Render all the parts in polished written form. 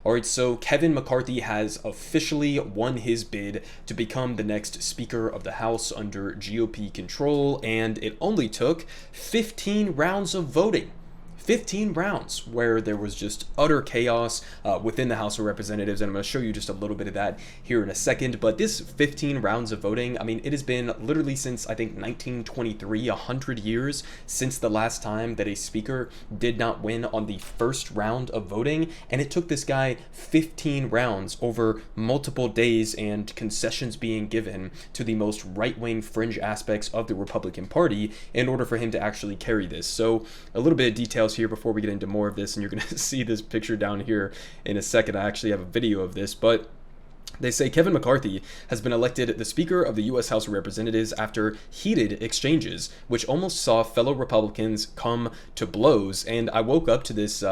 All right, so Kevin McCarthy has officially won his bid to become the next Speaker of the House under GOP control, and it only took 15 rounds of voting. 15 rounds where there was just utter chaos within the House of Representatives, and I'm going to show you just a little bit of that here in a second. But this 15 rounds of voting, I mean, it has been literally since, I think, 1923, 100 years since the last time that a speaker did not win on the first round of voting, and it took this guy 15 rounds over multiple days and concessions being given to the most right-wing fringe aspects of the Republican Party in order for him to actually carry this. So a little bit of details here before we get into more of this, and you're going to see this picture down here in a second. I actually have a video of this, but they say Kevin McCarthy has been elected the Speaker of the U.S. House of Representatives after heated exchanges, which almost saw fellow Republicans come to blows. And I woke up to this,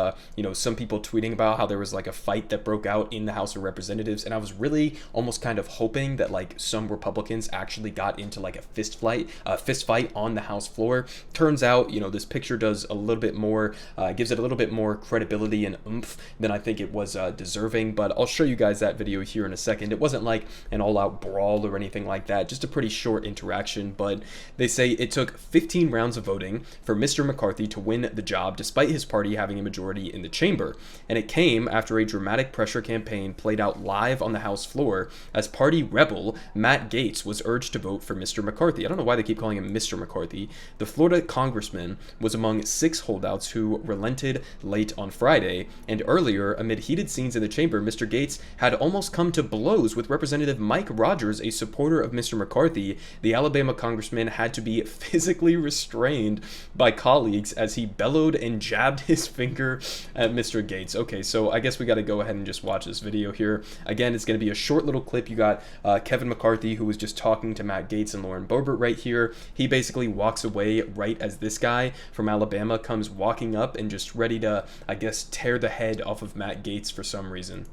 some people tweeting about how there was like a fight that broke out in the House of Representatives, and I was really almost kind of hoping that like some Republicans actually got into like a fist fight on the House floor. Turns out, this picture does a little bit more, gives it a little bit more credibility and oomph than I think it was deserving. But I'll show you guys that video here in a second. It wasn't like an all-out brawl or anything like that, just a pretty short interaction, but they say it took 15 rounds of voting for Mr. McCarthy to win the job despite his party having a majority in the chamber, and it came after a dramatic pressure campaign played out live on the House floor as party rebel Matt Gaetz was urged to vote for Mr. McCarthy. I don't know why they keep calling him Mr. McCarthy. The Florida congressman was among 6 holdouts who relented late on Friday, and earlier, amid heated scenes in the chamber, Mr. Gaetz had almost come to blows with Representative Mike Rogers, a supporter of Mr. McCarthy. The Alabama congressman had to be physically restrained by colleagues as he bellowed and jabbed his finger at Mr. Gaetz. Okay, so I guess we got to go ahead and just watch this video here. Again, it's going to be a short little clip. You got Kevin McCarthy, who was just talking to Matt Gaetz and Lauren Boebert right here. He basically walks away right as this guy from Alabama comes walking up and just ready to, I guess, tear the head off of Matt Gaetz for some reason.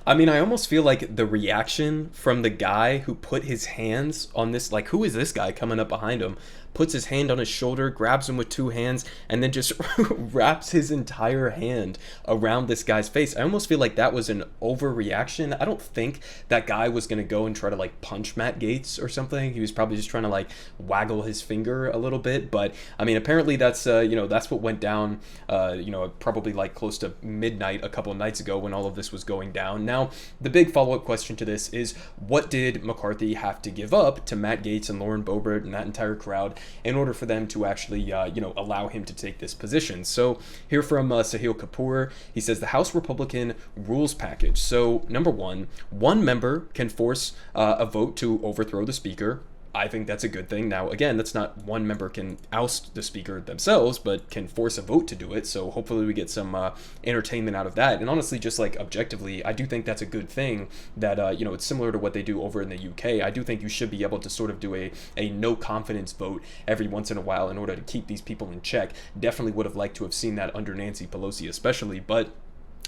I mean, I almost feel like the reaction from the guy who put his hands on this, like, who is this guy coming up behind him? Puts his hand on his shoulder, grabs him with 2 hands, and then just wraps his entire hand around this guy's face. I almost feel like that was an overreaction. I don't think that guy was going to go and try to like punch Matt Gaetz or something. He was probably just trying to like waggle his finger a little bit. But I mean, apparently that's that's what went down, probably like close to midnight a couple of nights ago when all of this was going down. Now, the big follow-up question to this is, what did McCarthy have to give up to Matt Gaetz and Lauren Boebert and that entire crowd in order for them to actually, allow him to take this position? So here from Sahil Kapoor, he says the House Republican rules package. So number one member can force a vote to overthrow the speaker. I think that's a good thing. Now, again, that's not one member can oust the speaker themselves, but can force a vote to do it. So hopefully we get some entertainment out of that. And honestly, just like objectively, I do think that's a good thing that, it's similar to what they do over in the UK. I do think you should be able to sort of do a no confidence vote every once in a while in order to keep these people in check. Definitely would have liked to have seen that under Nancy Pelosi especially, but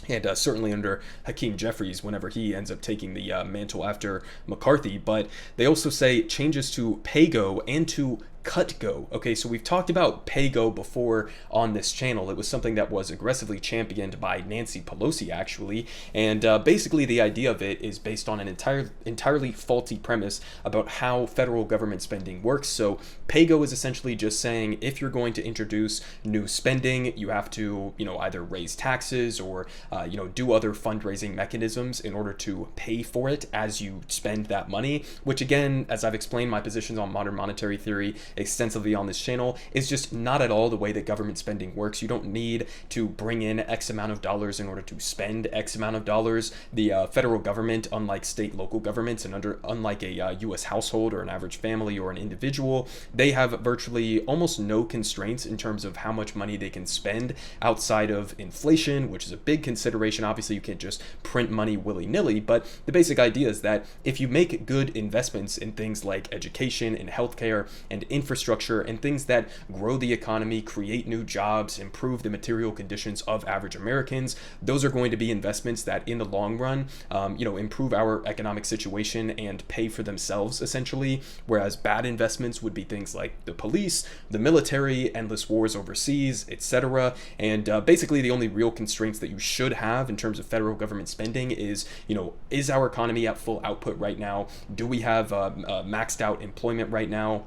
and certainly under Hakeem Jeffries whenever he ends up taking the mantle after McCarthy. But they also say changes to pay-go and to cut-go. Okay, so we've talked about pay-go before on this channel. It was something that was aggressively championed by Nancy Pelosi, actually, and basically the idea of it is based on an entirely faulty premise about how federal government spending works. So pay-go is essentially just saying if you're going to introduce new spending, you have to, either raise taxes or, do other fundraising mechanisms in order to pay for it as you spend that money, which again, as I've explained my positions on modern monetary theory extensively on this channel, is just not at all the way that government spending works. You don't need to bring in X amount of dollars in order to spend X amount of dollars. The federal government, unlike state local governments and unlike a U.S. household or an average family or an individual, they have virtually almost no constraints in terms of how much money they can spend outside of inflation, which is a big consideration. Obviously, you can't just print money willy-nilly, but the basic idea is that if you make good investments in things like education and healthcare and infrastructure, infrastructure and things that grow the economy, create new jobs, improve the material conditions of average Americans. Those are going to be investments that in the long run, improve our economic situation and pay for themselves essentially. Whereas bad investments would be things like the police, the military, endless wars overseas, etc. And basically the only real constraints that you should have in terms of federal government spending is, is our economy at full output right now? Do we have maxed out employment right now?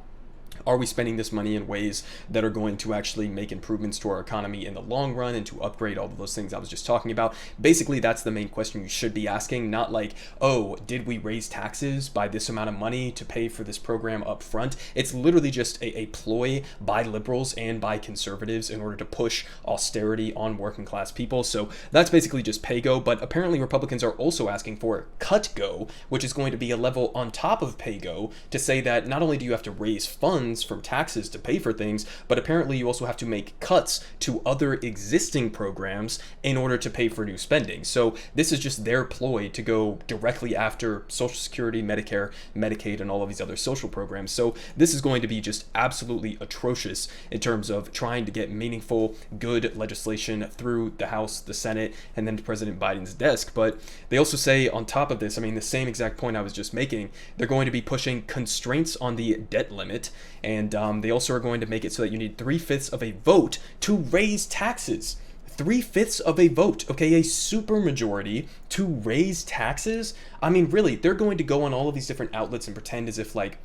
Are we spending this money in ways that are going to actually make improvements to our economy in the long run and to upgrade all of those things I was just talking about? Basically, that's the main question you should be asking, not like, oh, did we raise taxes by this amount of money to pay for this program up front? It's literally just a ploy by liberals and by conservatives in order to push austerity on working class people. So that's basically just pay-go, but apparently Republicans are also asking for cut-go, which is going to be a level on top of pay-go to say that not only do you have to raise funds from taxes to pay for things, but apparently you also have to make cuts to other existing programs in order to pay for new spending. So this is just their ploy to go directly after Social Security, Medicare, Medicaid, and all of these other social programs. So this is going to be just absolutely atrocious in terms of trying to get meaningful, good legislation through the House, the Senate, and then to President Biden's desk. But they also say on top of this, the same exact point I was just making, they're going to be pushing constraints on the debt limit. And they also are going to make it so that you need 3/5 of a vote to raise taxes. 3/5 of a vote, okay, a super majority to raise taxes. Really, they're going to go on all of these different outlets and pretend as if like,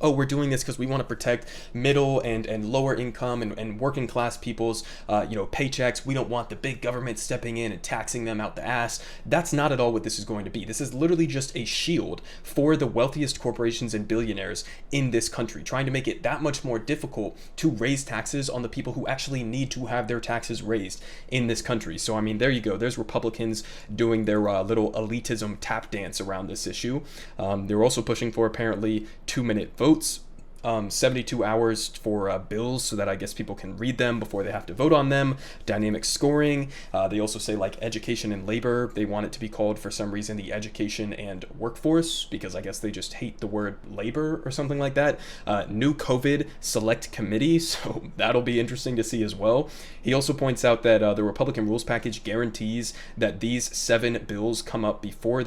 oh, we're doing this because we want to protect middle and lower income and working class people's paychecks. We don't want the big government stepping in and taxing them out the ass. That's not at all what this is going to be. This is literally just a shield for the wealthiest corporations and billionaires in this country, trying to make it that much more difficult to raise taxes on the people who actually need to have their taxes raised in this country. So there you go. There's Republicans doing their little elitism tap dance around this issue. They're also pushing for apparently 2-minute votes. 72 hours for bills so that I guess people can read them before they have to vote on them. Dynamic scoring. They also say like education and labor. They want it to be called for some reason the education and workforce because I guess they just hate the word labor or something like that. New COVID select committee. So that'll be interesting to see as well. He also points out that the Republican rules package guarantees that these 7 bills come up before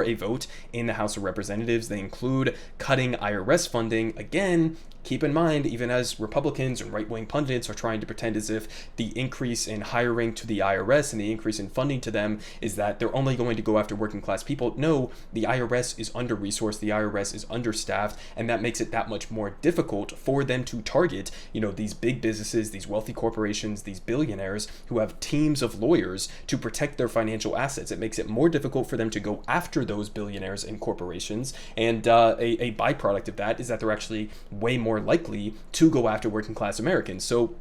a vote in the House of Representatives. They include cutting IRS funding. Again, keep in mind, even as Republicans and right-wing pundits are trying to pretend as if the increase in hiring to the IRS and the increase in funding to them is that they're only going to go after working class people. No, the IRS is under-resourced, the IRS is understaffed, and that makes it that much more difficult for them to target, these big businesses, these wealthy corporations, these billionaires who have teams of lawyers to protect their financial assets. It makes it more difficult for them to go after those billionaires and corporations, and a byproduct of that is that they're actually way more likely to go after working class Americans. So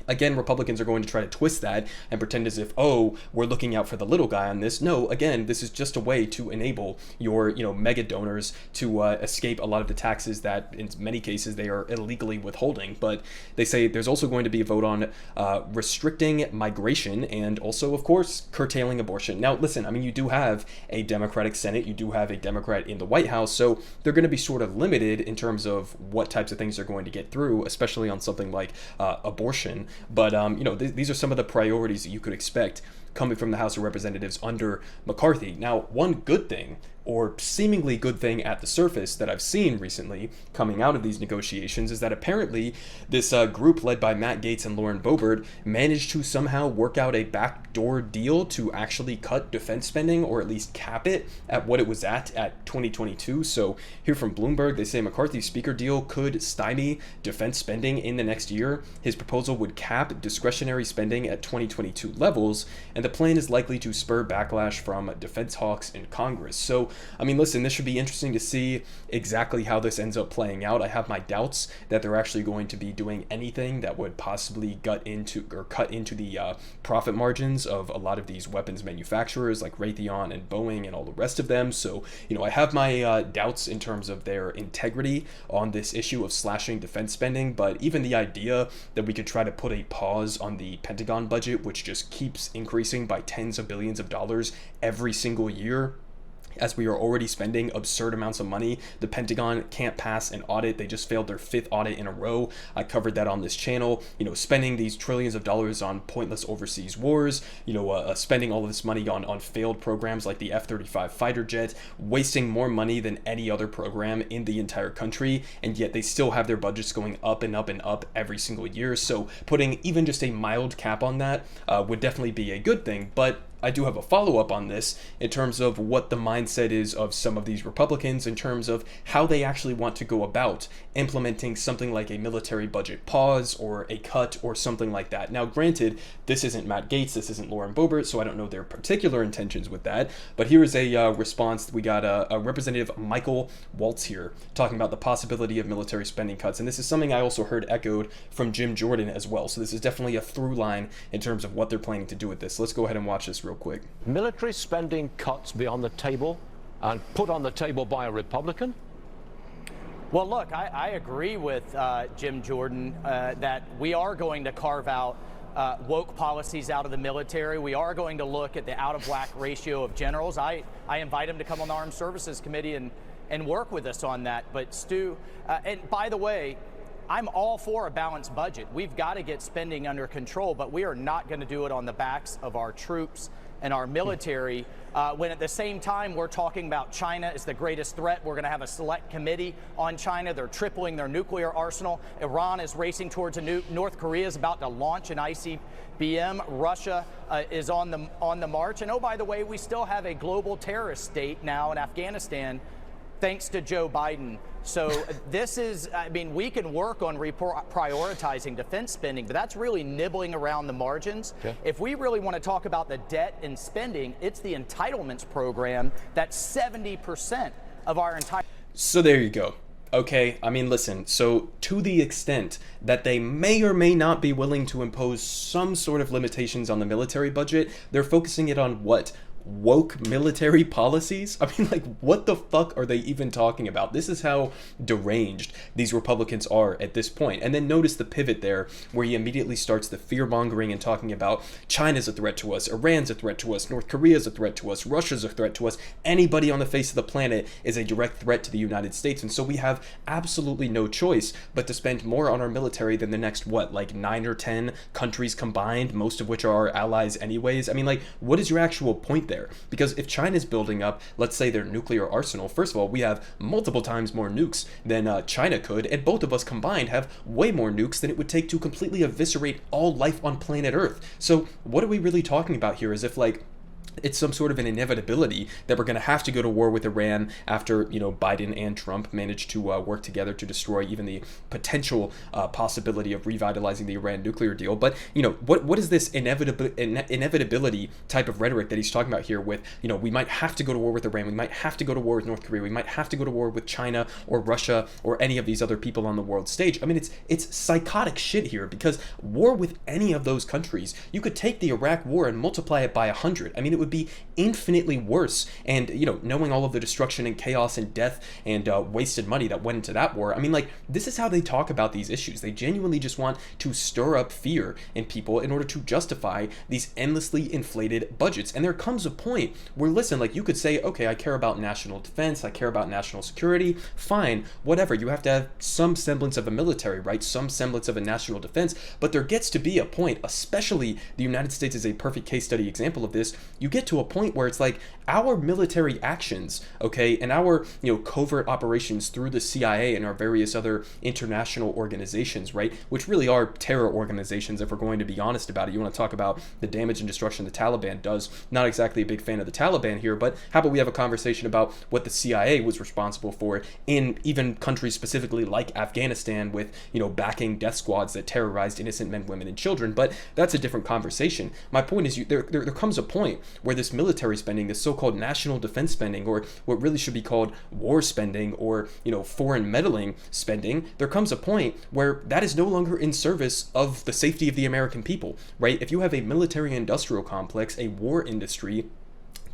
again, Republicans are going to try to twist that and pretend as if, oh, we're looking out for the little guy on this. No, again, this is just a way to enable your, mega donors to escape a lot of the taxes that in many cases they are illegally withholding. But they say there's also going to be a vote on restricting migration and also, of course, curtailing abortion. Now, listen, you do have a Democratic Senate, you do have a Democrat in the White House, so they're going to be sort of limited in terms of what types of things they're going to get through, especially on something like abortion. But, these are some of the priorities that you could expect coming from the House of Representatives under McCarthy. Now, one good thing, or seemingly good thing at the surface that I've seen recently coming out of these negotiations is that apparently this group led by Matt Gaetz and Lauren Boebert managed to somehow work out a backdoor deal to actually cut defense spending, or at least cap it at what it was at 2022. So here from Bloomberg, they say McCarthy's speaker deal could stymie defense spending in the next year. His proposal would cap discretionary spending at 2022 levels, and the plan is likely to spur backlash from defense hawks in Congress. So listen, this should be interesting to see exactly how this ends up playing out. I have my doubts that they're actually going to be doing anything that would possibly cut into the profit margins of a lot of these weapons manufacturers like Raytheon and Boeing and all the rest of them. So, I have my doubts in terms of their integrity on this issue of slashing defense spending, but even the idea that we could try to put a pause on the Pentagon budget, which just keeps increasing by tens of billions of dollars every single year, as we are already spending absurd amounts of money. The Pentagon can't pass an audit. They just failed their 5th audit in a row. I covered that on this channel. Spending these trillions of dollars on pointless overseas wars, spending all of this money on failed programs like the F-35 fighter jet, wasting more money than any other program in the entire country, and yet they still have their budgets going up and up and up every single year. So putting even just a mild cap on that would definitely be a good thing. But I do have a follow-up on this in terms of what the mindset is of some of these Republicans in terms of how they actually want to go about implementing something like a military budget pause or a cut or something like that. Now, granted, this isn't Matt Gaetz, this isn't Lauren Boebert, so I don't know their particular intentions with that, but here is a response. We got a Representative Michael Waltz here talking about the possibility of military spending cuts, and this is something I also heard echoed from Jim Jordan as well, so this is definitely a through line in terms of what they're planning to do with this. Let's go ahead and watch this real quick. Military spending cuts be on the table and put on the table by a Republican? Well, look, I agree with Jim Jordan that we are going to carve out woke policies out of the military. We are going to look at the out-of-whack ratio of generals. I invite him to come on the Armed Services Committee and work with us on that. But Stu, and by the way, I'm all for a balanced budget. We've got to get spending under control, but we are not going to do it on the backs of our troops and our military, when at the same time we're talking about China is the greatest threat. We're going to have a select committee on China. They're tripling their nuclear arsenal. Iran is racing towards a North Korea is about to launch an ICBM. Russia is on the march. And oh, by the way, we still have a global terrorist state now in Afghanistan, thanks to Joe Biden. So this is, I mean, we can work on prioritizing defense spending, but that's really nibbling around the margins. Okay. If we really want to talk about the debt and spending, it's the entitlements program that's 70% of our entire. So there you go. Okay, I mean, listen, so to the extent that they may or may not be willing to impose some sort of limitations on the military budget, they're focusing it on what? Woke military policies? I mean, like, what the fuck are they even talking about? This is how deranged these Republicans are at this point. And then notice the pivot there where he immediately starts the fear-mongering and talking about China's a threat to us, Iran's a threat to us, North Korea's a threat to us, Russia's a threat to us, anybody on the face of the planet is a direct threat to the United States. And so we have absolutely no choice but to spend more on our military than the next, what, like 9 or 10 countries combined, most of which are our allies anyways. I mean, like, what is your actual point there? Because if China's building up, let's say, their nuclear arsenal, first of all, we have multiple times more nukes than China could, and both of us combined have way more nukes than it would take to completely eviscerate all life on planet Earth. So what are we really talking about here? As if, like, it's some sort of an inevitability that we're going to have to go to war with Iran after, Biden and Trump managed to work together to destroy even the potential possibility of revitalizing the Iran nuclear deal. But, what is this inevitability type of rhetoric that he's talking about here with, we might have to go to war with Iran, we might have to go to war with North Korea, we might have to go to war with China or Russia or any of these other people on the world stage. I mean, it's psychotic shit here, because war with any of those countries, you could take the Iraq war and multiply it by 100. I mean, it would be infinitely worse. And knowing all of the destruction and chaos and death and wasted money that went into that war, I mean, like, this is how they talk about these issues. They genuinely just want to stir up fear in people in order to justify these endlessly inflated budgets. And there comes a point where, listen, like, you could say, okay, I care about national defense, I care about national security, fine, whatever, you have to have some semblance of a military, right, some semblance of a national defense, but there gets to be a point, especially the United States is a perfect case study example of this, you get to a point where it's like our military actions, okay, and our, covert operations through the CIA and our various other international organizations, right, which really are terror organizations if we're going to be honest about it. You want to talk about the damage and destruction the Taliban does. Not exactly a big fan of the Taliban here, but how about we have a conversation about what the CIA was responsible for in even countries specifically like Afghanistan with, backing death squads that terrorized innocent men, women, and children. But that's a different conversation. My point is, there comes a point where this military spending, this so-called national defense spending, or what really should be called war spending, or foreign meddling spending, there comes a point where that is no longer in service of the safety of the American people, right? If you have a military industrial complex, a war industry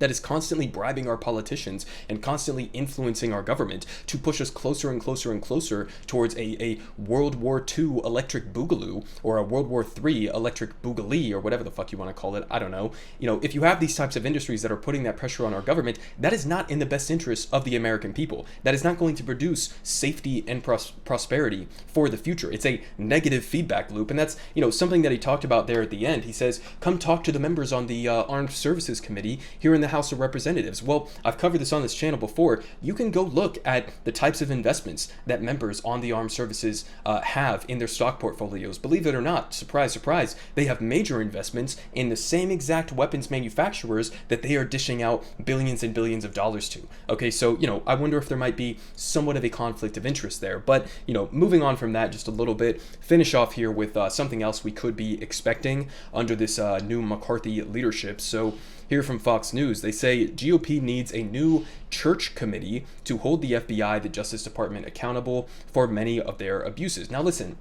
that is constantly bribing our politicians and constantly influencing our government to push us closer and closer and closer towards a World War II electric boogaloo, or a World War III electric boogalee, or whatever the fuck you want to call it. I don't know. If you have these types of industries that are putting that pressure on our government, that is not in the best interest of the American people. That is not going to produce safety and prosperity for the future. It's a negative feedback loop, and that's something that he talked about there at the end. He says, come talk to the members on the Armed Services Committee here in the House of Representatives. Well, I've covered this on this channel before. You can go look at the types of investments that members on the armed services have in their stock portfolios. Believe it or not, surprise, surprise, they have major investments in the same exact weapons manufacturers that they are dishing out billions and billions of dollars to. Okay, so, I wonder if there might be somewhat of a conflict of interest there. But, moving on from that just a little bit, finish off here with something else we could be expecting under this new McCarthy leadership. So, here from Fox News, they say GOP needs a new church committee to hold the FBI, the Justice Department, accountable for many of their abuses. Now listen,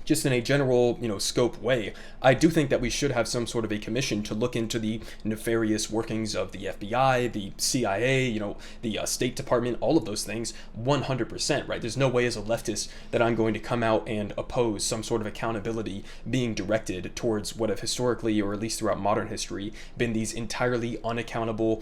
just in a general, scope way, I do think that we should have some sort of a commission to look into the nefarious workings of the FBI, the CIA, the State Department, all of those things, 100%, right? There's no way as a leftist that I'm going to come out and oppose some sort of accountability being directed towards what have historically, or at least throughout modern history, been these entirely unaccountable,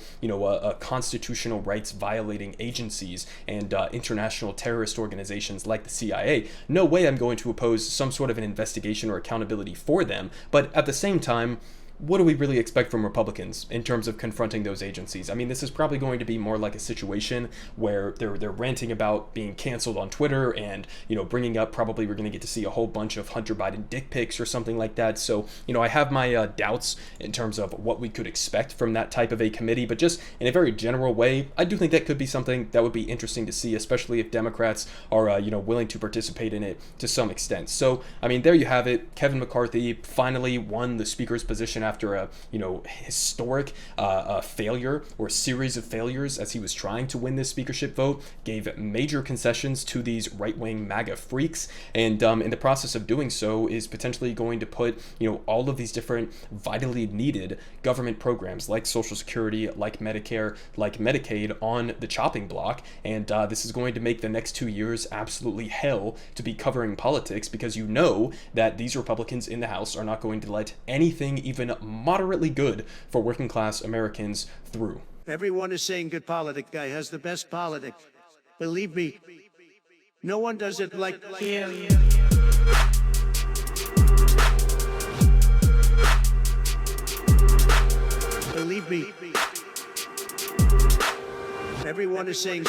constitutional rights violating agencies and international terrorist organizations like the CIA. No way I'm going to oppose some sort of an investigation or accountability for them. But at the same time, what do we really expect from Republicans in terms of confronting those agencies? I mean, this is probably going to be more like a situation where they're ranting about being canceled on Twitter and, bringing up, probably we're going to get to see a whole bunch of Hunter Biden dick pics or something like that. So, I have my doubts in terms of what we could expect from that type of a committee, but just in a very general way, I do think that could be something that would be interesting to see, especially if Democrats are, willing to participate in it to some extent. So, I mean, there you have it. Kevin McCarthy finally won the speaker's position after a historic failure, or series of failures, as he was trying to win this speakership vote, gave major concessions to these right-wing MAGA freaks, and in the process of doing so is potentially going to put all of these different vitally needed government programs like Social Security, like Medicare, like Medicaid on the chopping block, and this is going to make the next 2 years absolutely hell to be covering politics, because that these Republicans in the House are not going to let anything even moderately good for working class Americans through. Everyone is saying good politic guy has the best politic. Believe me, no one does it like him. Believe me, everyone is saying